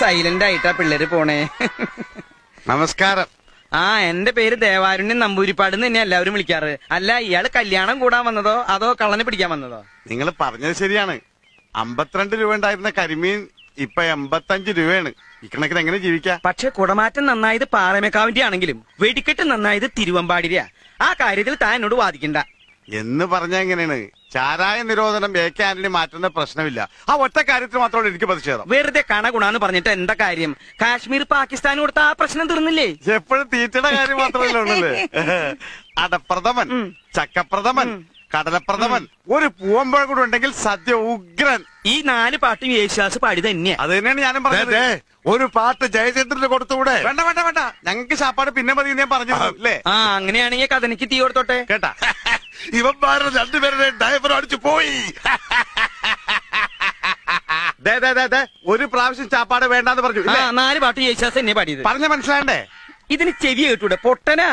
Silent ആയിട്ടാ പിള്ളേര് പോണേ. നമസ്കാരം. ആ, എന്റെ പേര് ദേവാരുണ്യൻ നമ്പൂരിപ്പാട് തന്നെ എല്ലാവരും വിളിക്കാറ്. അല്ല, ഇയാള് കല്യാണം കൂടാൻ വന്നതോ അതോ കള്ളനെ പിടിക്കാൻ വന്നതോ? നിങ്ങൾ പറഞ്ഞത് ശരിയാണ്. 52 രൂപ ഉണ്ടായിരുന്ന കരിമീൻ ഇപ്പൊ 85 രൂപയാണ്. ഇക്കണക്കിന് എങ്ങനെ ജീവിക്കാം? പക്ഷെ കുടമാറ്റം നന്നായത് പാറമേക്കാവിന്റെ ആണെങ്കിലും വെടിക്കെട്ട് നന്നായത് തിരുവമ്പാടിരിയാ. ആ കാര്യത്തിൽ താൻ എന്നോട് വാദിക്കണ്ട. എന്ന് പറഞ്ഞ എങ്ങനെയാണ്? ചാരായ നിരോധനം AK ആന്റണി മാറ്റുന്ന പ്രശ്നമില്ല. ആ ഒറ്റ കാര്യത്തിൽ മാത്രമാണ് എനിക്ക് പ്രതിഷേധം. വെറുതെ കണ ഗുണാന്ന് പറഞ്ഞിട്ട് എന്താ കാര്യം? കാശ്മീർ പാകിസ്ഥാൻ കൊടുത്ത ആ പ്രശ്നം തീർന്നില്ലേ? എപ്പോഴും തീറ്റയുടെ കാര്യം മാത്രമല്ലേ ഉള്ളല്ലേ? അടപ്രഥമൻ, ചക്കപ്രഥമൻ, കടലപ്രഥമൻ, ഒരു പൂവമ്പഴം കൂടെ ഉണ്ടെങ്കിൽ സദ്യ ഉഗ്രൻ. ഈ 4 പാട്ടും യേശുദാസ് പാടി തന്നെയാ. അത് തന്നെയാണ് ഞാനും പറഞ്ഞത്. ഒരു പാട്ട് ജയചന്ദ്രന് കൊടുത്തുകൂടെ? വേണ്ട വേണ്ട വേണ്ട, ഞങ്ങൾക്ക് ശാപ്പാട് പിന്നെ മതി ഞാൻ പറഞ്ഞു അല്ലേ? ആ, അങ്ങനെയാണെങ്കിൽ കഥനിക്ക് തീ കൊടുത്തോട്ടെ കേട്ടാ. ഇവന്മാരുടെ രണ്ടുപേരുടെ ഡ്രൈവർ അടിച്ചു പോയി. ഒരു പ്രാവശ്യം ചാപ്പാട് വേണ്ടാന്ന് പറഞ്ഞു. 4 പാട്ട് യേശുദാസ് തന്നെ പാടിയത്. പറഞ്ഞ മനസ്സിലാണ്ടേ? ഇതിന് ചെവി കേട്ടൂടെ പൊട്ടനാ?